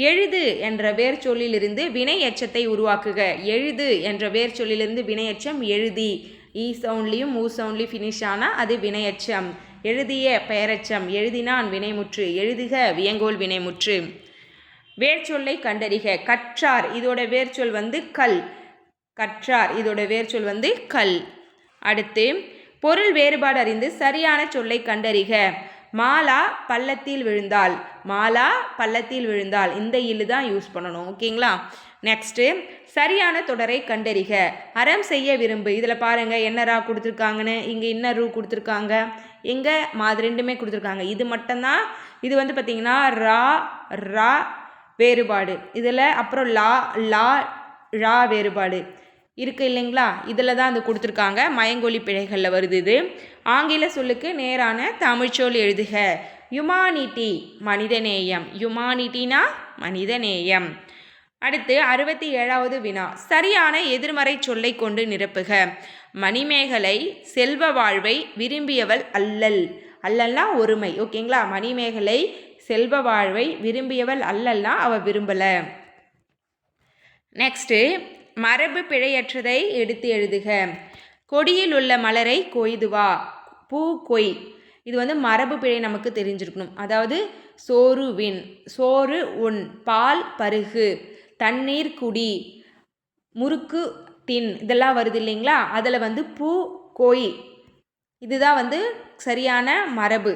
எழுது என்ற வேர் சொல்லிலிருந்து வினையச்சத்தை உருவாக்குக. எழுது என்ற வேர் சொல்லிலிருந்து வினையச்சம் எழுதி. ஈ சவுண்ட்லேயும் ஊ சவுண்ட்லேயும் ஃபினிஷ் ஆனால் அது வினையச்சம். எழுதிய பெயரச்சம், எழுதினான் வினைமுற்று, எழுதுக வியங்கோல் வினைமுற்று. வேர்ச்சொல்லை கண்டறிக. கற்றார் இதோட வேர்ச்சொல் வந்து கல். கற்றார் இதோட வேர்ச்சொல் வந்து கல். அடுத்து பொருள் வேறுபாடு அறிந்து சரியான சொல்லை கண்டறிக. மாலா பள்ளத்தில் விழுந்தாள். மாலா பள்ளத்தில் விழுந்தாள். இந்த இல்லு தான் யூஸ் பண்ணணும் ஓகேங்களா. நெக்ஸ்ட்டு சரியான தொடரை கண்டறிக. அறம் செய்ய விரும்பு. இதில் பாருங்கள் என்ன ரா கொடுத்துருக்காங்கன்னு. இங்கே என்ன ரூ கொடுத்துருக்காங்க, இங்கே மாது ரெண்டுமே கொடுத்துருக்காங்க. இது மட்டும்தான். இது வந்து பார்த்திங்கன்னா ரா ரா வேறுபாடு. இதில் அப்புறம் லா லா ழா வேறுபாடு இருக்குது இல்லைங்களா. இதில் தான் அது கொடுத்துருக்காங்க. மயங்கொலி பிழைகளில் வருது இது. ஆங்கில சொல்லுக்கு நேரான தமிழ்ச்சொல் எழுதுக. யுமானிட்டி மனிதநேயம். யுமானிட்டினா மனிதநேயம். அடுத்து 67வது வினா. சரியான எதிர்மறை சொல்லை கொண்டு நிரப்புக. மணிமேகலை செல்வ வாழ்வை விரும்பியவள் அல்லல். அல்லல்னா ஒருமை. ஓகேங்களா. மணிமேகலை செல்வ வாழ்வை விரும்பியவள் அல்லல்னா அவள் விரும்பலை. நெக்ஸ்ட்டு மரபு பிழையற்றதை எடுத்து எழுதுக. கொடியில் உள்ள மலரை கொய்து வா. பூ கொய். இது வந்து மரபு பிழை நமக்கு தெரிஞ்சிருக்கணும். அதாவது சோறு வின், சோறு உண், பால் பருகு, தண்ணீர் குடி, முறுக்கு தின், இதெல்லாம் வருது இல்லைங்களா. அதில் வந்து பூ கொய் இதுதான் வந்து சரியான மரபு.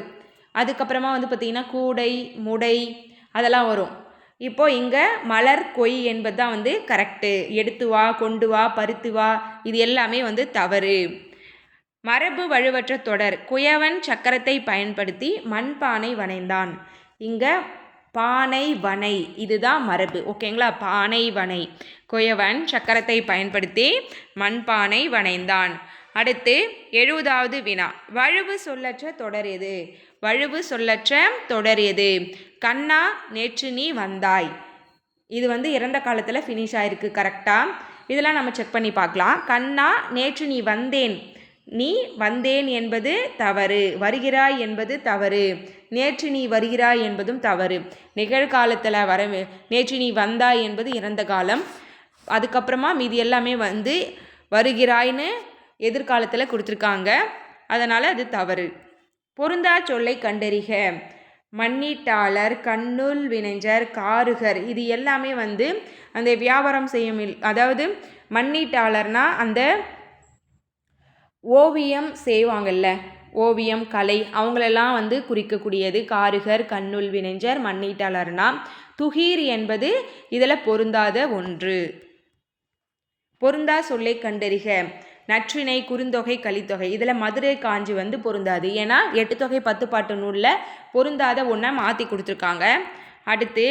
அதுக்கப்புறமா வந்து பார்த்திங்கன்னா கூடை முடை அதெல்லாம் வரும். இப்போ இங்கே மலர் கொய் என்பது தான் வந்து கரெக்டு. எடுத்து வா, கொண்டு வா, பருத்து வா, இது எல்லாமே வந்து தவறு. மரபு வலுவற்ற தொடர். குயவன் சக்கரத்தை பயன்படுத்தி மண்பானை வனைந்தான். இங்கே பானை வனை இதுதான் மரபு. ஓகேங்களா. பானை வனை. குயவன் சக்கரத்தை பயன்படுத்தி மண்பானை வனைந்தான். அடுத்து 70வது வினா. வழுவு சொல்லற்ற தொடர் எது? வழுவு சொல்லற்ற தொடர் எது? கண்ணா நேற்று நீ வந்தாய். இது வந்து இறந்த காலத்தில் ஃபினிஷ் ஆயிருக்கு. கரெக்டாக இதெல்லாம் நம்ம செக் பண்ணி பார்க்கலாம். கண்ணா நேற்று நீ வந்தேன். நீ வந்தேன் என்பது தவறு. வருகிறாய் என்பது தவறு. நேற்று நீ வருகிறாய் என்பதும் தவறு. நிகழ்காலத்தில் நேற்று நீ வந்தாய் என்பது இறந்த காலம். அதுக்கப்புறமா மீதி எல்லாமே வந்து வருகிறாய்னு எதிர்காலத்தில் கொடுத்துருக்காங்க. அதனால் அது தவறு. பொருந்தா சொல்லை கண்டறிக. மண்ணீட்டாளர், கண்ணுள் வினைஞர், காருகர் இது எல்லாமே வந்து அந்த வியாபாரம் செய்யும். அதாவது மண்ணீட்டாளர்னா அந்த ஓவியம் செய்வாங்கல்ல, ஓவியம் கலை அவங்களெல்லாம் வந்து குறிக்கக்கூடியது. காருகர், கண்ணுள் வினைஞர், மண்ணீட்டாளர்னா. துகீர் என்பது இதில் பொருந்தாத ஒன்று. பொருந்தா சொல்லை கண்டறிக. நற்றிணை, குறுந்தொகை, கலித்தொகை இதில் மதுரை காஞ்சி வந்து பொருந்தாது. ஏன்னா 8 தொகை 10 பாட்டு நூலில் பொருந்தாத ஒன்றை மாற்றி கொடுத்துருக்காங்க. அடுத்து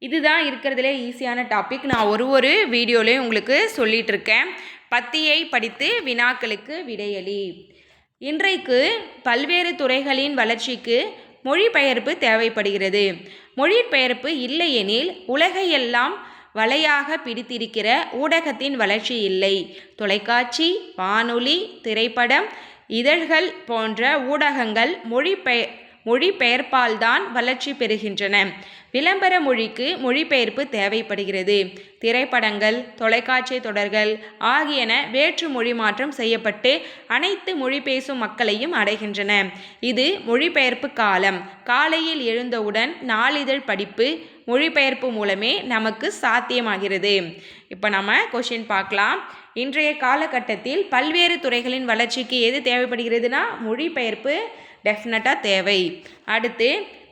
இதுதான் இருக்கிறதுலே ஈஸியான டாபிக். நான் ஒரு வீடியோலையும் உங்களுக்கு சொல்லிகிட்டு இருக்கேன். பத்தியை படித்து வினாக்களுக்கு விடையளி. இன்றைக்கு பல்வேறு துறைகளின் வளர்ச்சிக்கு மொழிபெயர்ப்பு தேவைப்படுகிறது. மொழிபெயர்ப்பு இல்லையெனில் உலகையெல்லாம் வலையாக பிடித்திருக்கிற ஊடகத்தின் வளர்ச்சி இல்லை. தொலைக்காட்சி, வானொலி, திரைப்படம், இதழ்கள் போன்ற ஊடகங்கள் மொழிபெயர்ப்பால்தான் வளர்ச்சி பெறுகின்றன. விளம்பர மொழிக்கு மொழிபெயர்ப்பு தேவைப்படுகிறது. திரைப்படங்கள், தொலைக்காட்சி தொடர்கள் ஆகியன வேற்று மொழி மாற்றம் செய்யப்பட்டு அனைத்து மொழி பேசும் மக்களையும் அடைகின்றன. இது மொழிபெயர்ப்பு காலம். காலையில் எழுந்தவுடன் நாளிதழ் படிப்பு மொழிபெயர்ப்பு மூலமே நமக்கு சாத்தியமாகிறது. இப்போ நம்ம கொஷின் பார்க்கலாம். இன்றைய காலகட்டத்தில் பல்வேறு துறைகளின் வளர்ச்சிக்கு எது தேவைப்படுகிறதுனா மொழிபெயர்ப்பு டெஃபினட்டாக தேவை. அடுத்து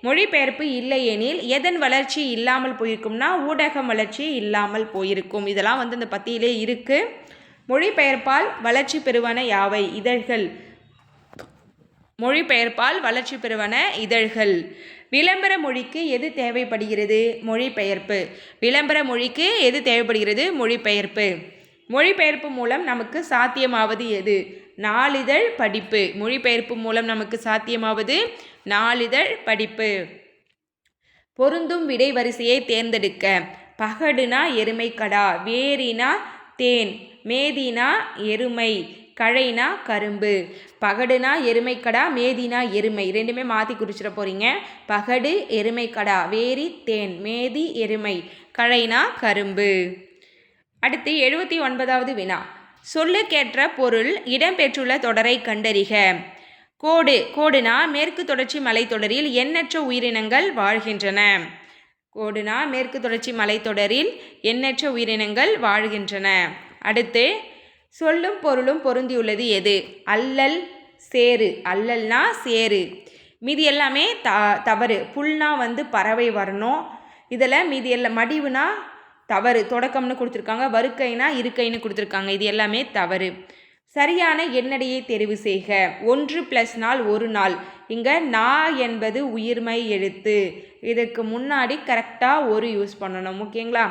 மொழிபெயர்ப்பு இல்லையெனில் எதன் வளர்ச்சி இல்லாமல் போயிருக்கும்னா ஊடகம் வளர்ச்சி இல்லாமல் போயிருக்கும். இதெல்லாம் வந்து இந்த பத்தியிலே இருக்குது. மொழிபெயர்ப்பால் வளர்ச்சி பெறுவன யாவை? இதழ்கள். மொழிபெயர்ப்பால் வளர்ச்சி பெறுவன இதழ்கள். விளம்பர மொழிக்கு எது தேவைப்படுகிறது? மொழிபெயர்ப்பு. விளம்பர மொழிக்கு எது தேவைப்படுகிறது? மொழிபெயர்ப்பு. மொழிபெயர்ப்பு மூலம் நமக்கு சாத்தியமாவது எது? நாளிதழ் படிப்பு. மொழிபெயர்ப்பு மூலம் நமக்கு சாத்தியமாவது நாளிதழ் படிப்பு. பொருந்தும் விடை வரிசையை தேர்ந்தெடுக்க. பகடுனா எருமைக்கடா, வேரினா தேன், மேதினா எருமை, கழைனா கரும்பு. பகடுனா எருமைக்கடா, மேதினா எருமை ரெண்டுமே மாற்றி குறிச்சிட போகிறீங்க. பகடு எருமைக்கடா, வேரி தேன், மேதி எருமை, கழைனா கரும்பு. அடுத்து 79வது வினா. சொல்லுக்கேற்ற பொருள் இடம்பெற்றுள்ள தொடரை கண்டறிக. கோடு. கோடுனா மேற்கு தொடர்ச்சி மலைத்தொடரில் எண்ணற்ற உயிரினங்கள் வாழ்கின்றன. கோடுனா மேற்கு தொடர்ச்சி மலைத்தொடரில் எண்ணற்ற உயிரினங்கள் வாழ்கின்றன. அடுத்து சொல்லும் பொருளும் பொருந்தியுள்ளது எது? அல்லல், சேரு. அல்லல்னா சேரு. மீதி எல்லாமே தவறு. புல்னா வந்து பறவை வரணும். இதில் மீதி எல்லாம் மடிவுனா தவறு. தொடக்கம்னு கொடுத்துருக்காங்க, வருக்கைனா இருக்கைன்னு கொடுத்துருக்காங்க, இது எல்லாமே தவறு. சரியான எண்ணடையை தெரிவு செய்க. 1 + நாள் 1 நாள். இங்கே நா என்பது உயிர்மை எழுத்து, இதுக்கு முன்னாடி கரெக்டாக ஒரு யூஸ் பண்ணணும். ஓகேங்களா?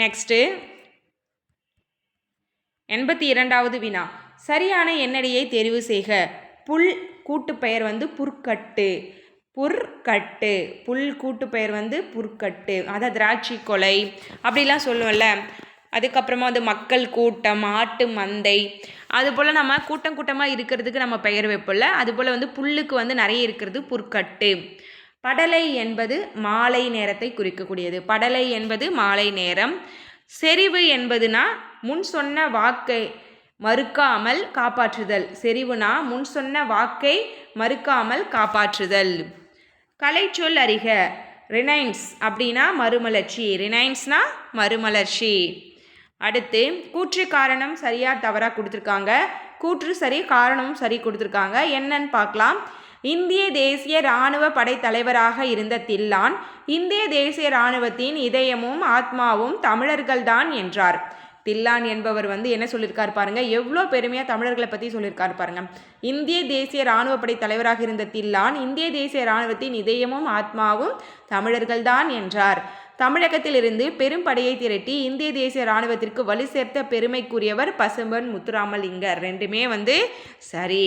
நெக்ஸ்ட்டு 82வது வினா. சரியான எண்ணடையை தெரிவு செய்க. புல் கூட்டுப்பெயர் வந்து புற்கட்டு. புற்கட்டு. புல் கூட்டுப்பெயர் வந்து புற்கட்டு. அதான் திராட்சை கொலை அப்படிலாம் சொல்லுவோம்ல. அதுக்கப்புறமா வந்து மக்கள் கூட்டம், ஆட்டு மந்தை, அதுபோல் நம்ம கூட்டம் கூட்டமாக இருக்கிறதுக்கு நம்ம பெயர் வைப்போம்ல, அதுபோல் வந்து புல்லுக்கு வந்து நிறைய இருக்கிறது புற்கட்டு. படலை என்பது மாலை நேரத்தை குறிக்கக்கூடியது. படலை என்பது மாலை நேரம். செறிவு என்பதுனா முன் சொன்ன வாக்கை மறுக்காமல் காப்பாற்றுதல். செறிவுனா முன் சொன்ன வாக்கை மறுக்காமல் காப்பாற்றுதல். கலைச்சொல் அறிக. ரினைன்ஸ் அப்படின்னா மறுமலர்ச்சி. ரினைன்ஸ்னா மறுமலர்ச்சி. அடுத்து கூற்று காரணம் சரியா தவறா கொடுத்துருக்காங்க. கூற்று சரி, காரணமும் சரி கொடுத்துருக்காங்க. என்னன்னு பார்க்கலாம். இந்திய தேசிய இராணுவ படைத்தலைவராக இருந்த தில்லான் இந்திய தேசிய இராணுவத்தின் இதயமும் ஆத்மாவும் தமிழர்கள்தான் என்றார். தில்லான் என்பவர் வந்து என்ன சொல்லியிருக்காரு பாருங்க, எவ்வளோ பெருமையாக தமிழர்களை பற்றி சொல்லியிருக்காரு பாருங்க. இந்திய தேசிய இராணுவ படை தலைவராக இருந்த தில்லான் இந்திய தேசிய இராணுவத்தின் இதயமும் ஆத்மாவும் தமிழர்கள்தான் என்றார். தமிழகத்திலிருந்து பெரும் படையை திரட்டி இந்திய தேசிய இராணுவத்திற்கு வலு சேர்த்த பெருமைக்குரியவர் பசும்பொன் முத்துராமலிங்கர். ரெண்டுமே வந்து சரி.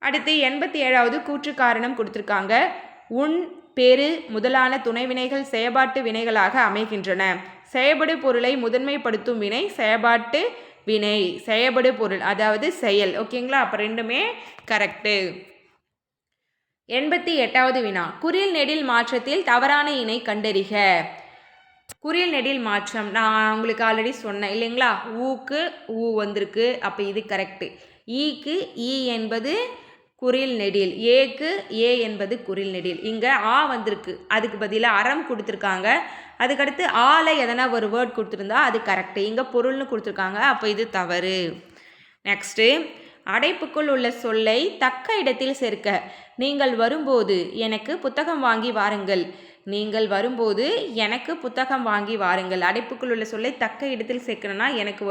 அடுத்து 87வது கூற்று காரணம் கொடுத்துருக்காங்க. உன் பெரு முதலான துணைவினைகள் செயற்பாட்டு வினைகளாக அமைகின்றன. செயற்படு பொருளை முதன்மைப்படுத்தும் வினை செயற்பாட்டு வினை. செயற்படு பொருள் அதாவது செயல். ஓகேங்களா? அப்போ ரெண்டுமே கரெக்டு. 88வது வினா. குறில் நெடில் மாற்றத்தில் தவறான இணை கண்டறிக. குறில் நெடில் மாற்றம் நான் உங்களுக்கு ஆல்ரெடி சொன்னேன் இல்லைங்களா? ஊக்கு ஊ வந்திருக்கு, அப்போ இது கரெக்டு. ஈக்கு ஈ என்பது குறில் நெடில், ஏக்கு ஏ என்பது குறில் நெடில். இங்கே ஆ வந்திருக்கு, அதுக்கு பதிலாக அறம் கொடுத்துருக்காங்க. அதுக்கடுத்து ஆல எதனா ஒரு வேர்ட் கொடுத்துருந்தா அது கரெக்டு. இங்கே பொருள்னு கொடுத்துருக்காங்க, அப்போ இது தவறு. நெக்ஸ்ட்டு அடைப்புக்குள் உள்ள சொல்லை தக்க இடத்தில் சேர்க்க. நீங்கள் வரும்போது எனக்கு புத்தகம் வாங்கி வாருங்கள். நீங்கள் வரும்போது எனக்கு புத்தகம் வாங்கி வாருங்கள். அடைப்புக்குள் உள்ள சொல்லை தக்க இடத்தில் சேர்க்கணும்னா எனக்கு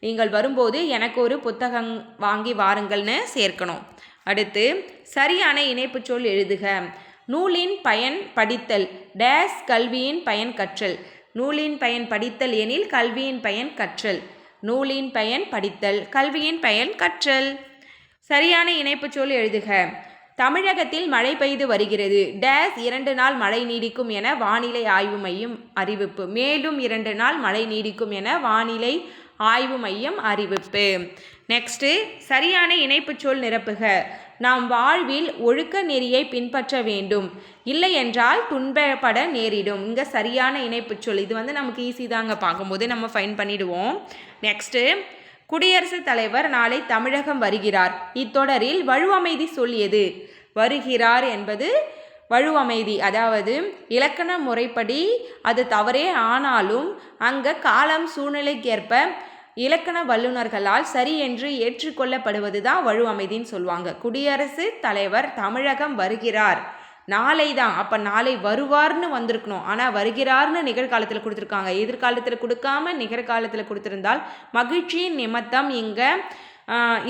நீங்கள் வரும்போது எனக்கு ஒரு புத்தகம் வாங்கி வாருங்கள்னு சேர்க்கணும். அடுத்து சரியான இணைப்பு சொல் எழுதுக. நூலின் பயன் படித்தல் டேஸ் கல்வியின் பயன் கற்றல். நூலின் பயன் படித்தல் எனில் கல்வியின் பயன் கற்றல். நூலின் பயன் படித்தல், கல்வியின் பயன் கற்றல். சரியான இணைப்பு சொல் எழுதுக. தமிழகத்தில் மழை பெய்து வருகிறது. டேஸ் 2 நாள் மழை நீடிக்கும் என வானிலை ஆய்வு மையம் அறிவிப்பு. மேலும் 2 நாள் மழை நீடிக்கும் என வானிலை ஆய்வு மையம் அறிவிப்பு. நெக்ஸ்ட்டு சரியான இணைப்பு சொல் நிரப்புக. நாம் வாழ்வில் ஒழுக்க நெறியை பின்பற்ற வேண்டும், இல்லை என்றால் துன்பப்பட நேரிடும். இங்கே சரியான இணைப்பு சொல். இது வந்து நமக்கு ஈஸி தாங்க, பார்க்கும்போது நம்ம ஃபைன் பண்ணிடுவோம். நெக்ஸ்ட்டு குடியரசுத் தலைவர் நாளை தமிழகம் வருகிறார். இத்தொடரில் வழுவமைதி சொல் எது? வருகிறார் என்பது வழுவமைதி, அதாவது இலக்கண முறைப்படி அது தவறே ஆனாலும் அங்கே காலம் சூழ்நிலைக்கேற்ப இலக்கண வல்லுநர்களால் சரி என்று ஏற்றுக்கொள்ளப்படுவது தான் வழுவமைதின்னு சொல்லுவாங்க. குடியரசுத் தலைவர் தமிழகம் வருகிறார், நாளை தான், அப்போ நாளை வருவார்னு வந்திருக்கணும். ஆனால் வருகிறார்னு நிகழ்காலத்தில் கொடுத்துருக்காங்க, எதிர்காலத்தில் கொடுக்காம நிகழ்காலத்தில் கொடுத்துருந்தால் மகிழ்ச்சியின் நிமித்தம் இங்கே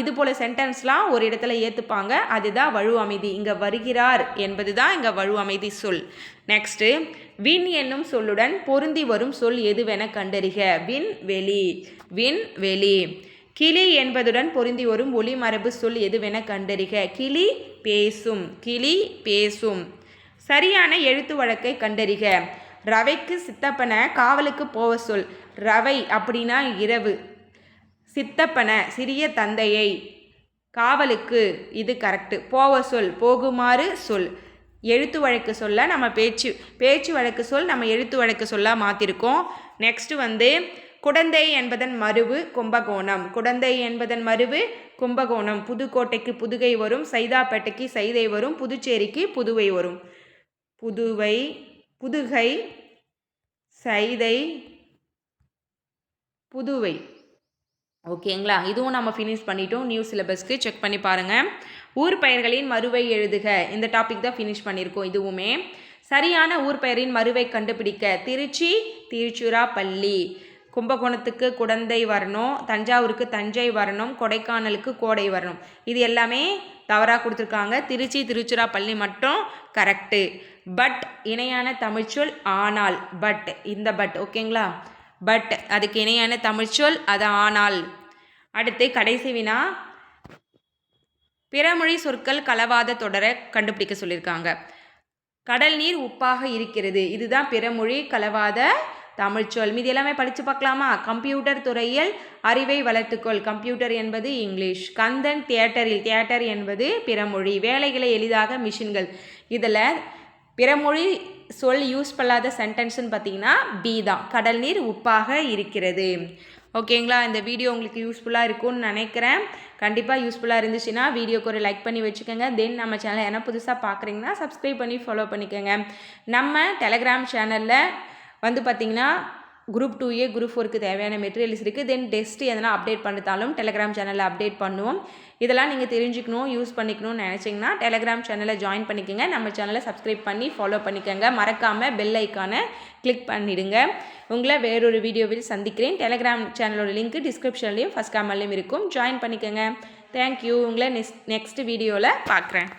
இது போல் சென்டென்ஸ்லாம் ஒரு இடத்துல ஏற்றுப்பாங்க, அதுதான் வழுவமைதி. இங்கே வருகிறார் என்பது தான் இங்கே வழுவமைதி சொல். நெக்ஸ்ட்டு விண் என்னும் சொல்லுடன் பொருந்தி வரும் சொல் எதுவென கண்டறிக. விண்வெளி. விண்வெளி. கிளி என்பதுடன் பொருந்தி வரும் ஒளிமரபு சொல் எதுவென கண்டறிக. கிளி பேசும். கிளி பேசும். சரியான எழுத்து வழக்கை கண்டறிக. ரவைக்கு சித்தப்பன காவலுக்கு போவ சொல். ரவை அப்படின்னா இரவு, சித்தப்பன சிறிய தந்தையை, காவலுக்கு இது கரெக்டு. போவ சொல் போகுமாறு சொல். எழுத்து வழக்கு சொல்ல நம்ம பேச்சு வழக்கு சொல் நம்ம எழுத்து வழக்கு சொல்ல மாற்றிருக்கோம். நெக்ஸ்ட்டு வந்து குடந்தை என்பதன் மருவு கும்பகோணம். குடந்தை என்பதன் மருவு கும்பகோணம். புதுக்கோட்டைக்கு புதுகை வரும், சைதாப்பேட்டைக்கு சைதை வரும், புதுச்சேரிக்கு புதுவை வரும். புதுகை, சைதை, புதுவை. ஓகேங்களா? இதுவும் நம்ம ஃபினிஷ் பண்ணிட்டோம். நியூ சிலபஸ்க்கு செக் பண்ணி பாருங்கள். ஊர் பெயர்களின் மறுவை எழுதுக. இந்த டாபிக் தான் ஃபினிஷ் பண்ணியிருக்கோம். இதுவுமே சரியான ஊர் பெயரின் மறுவை கண்டுபிடிக்க. திருச்சி திருச்சிராப்பள்ளி, கும்பகோணத்துக்கு குடந்தை வரணும், தஞ்சாவூருக்கு தஞ்சை வரணும், கொடைக்கானலுக்கு கோடை வரணும். இது எல்லாமே தவறாக கொடுத்துருக்காங்க. திருச்சி திருச்சிராப்பள்ளி மட்டும் கரெக்டு. பட் இணையான தமிழ்ச்சொல் ஆனால். பட், இந்த பட் ஓகேங்களா, பட் அதுக்கு இணையான தமிழ்ச்சொல் அது ஆனால். அடுத்து கடைசி வினா, பிறமொழி சொற்கள் கலவாத தொடரை கண்டுபிடிக்க சொல்லியிருக்காங்க. கடல் நீர் உப்பாக இருக்கிறது, இதுதான் பிறமொழி கலவாத தமிழ்ச்சொல். மீது எல்லாமே படித்து பார்க்கலாமா? கம்ப்யூட்டர் துறையில் அறிவை வளர்த்துக்கொள், கம்ப்யூட்டர் என்பது இங்கிலீஷ். கந்தன் தியேட்டரில், தியேட்டர் என்பது பிறமொழி. வேலைகளை எளிதாக மிஷின்கள். இதில் பிறமொழி சொல் யூஸ் பண்ணாத சென்டென்ஸ்னு பார்த்தீங்கன்னா பி தான், கடல் நீர் உப்பாக இருக்கிறது. ஓகேங்களா, இந்த வீடியோ உங்களுக்கு யூஸ்ஃபுல்லாக இருக்கும்னு நினைக்கிறேன். கண்டிப்பாக யூஸ்ஃபுல்லாக இருந்துச்சுன்னா வீடியோக்கு ஒரு லைக் பண்ணி வச்சுக்கோங்க. தென் நம்ம சேனலை என்ன புதுசாக பார்க்குறீங்கன்னா சப்ஸ்கிரைப் பண்ணி ஃபாலோ பண்ணிக்கோங்க. நம்ம டெலகிராம் சேனலில் வந்து பார்த்திங்கன்னா குரூப் 2A குரூப் 4க்கு தேவையான மெட்டீரியல்ஸ் இருக்குது. தென் டெஸ்ட் எதனா அப்டேட் பண்ணிட்டாலும் டெலகிராம் சேனலில் அப்டேட் பண்ணுவோம். இதெல்லாம் நீங்கள் தெரிஞ்சுக்கணும், யூஸ் பண்ணிக்கணும்னு நினச்சிங்கன்னா டெலகிராம் சேனலை ஜாயின் பண்ணிக்கோங்க. நம்ம சேனலை சப்ஸ்கிரைப் பண்ணி ஃபாலோ பண்ணிக்கோங்க. மறக்காமல் பெல் ஐக்கானை கிளிக் பண்ணிவிடுங்க. உங்களை வேறொரு வீடியோவில் சந்திக்கிறேன். டெலகிராம் சேனலோட லிங்க் டிஸ்கிரிப்ஷன்லேயும் ஃபஸ்ட் கமெண்ட்லேயும் இருக்கும், ஜாயின் பண்ணிக்கோங்க. தேங்க்யூ. உங்களை நெக்ஸ்ட் வீடியோவில் பார்க்குறேன்.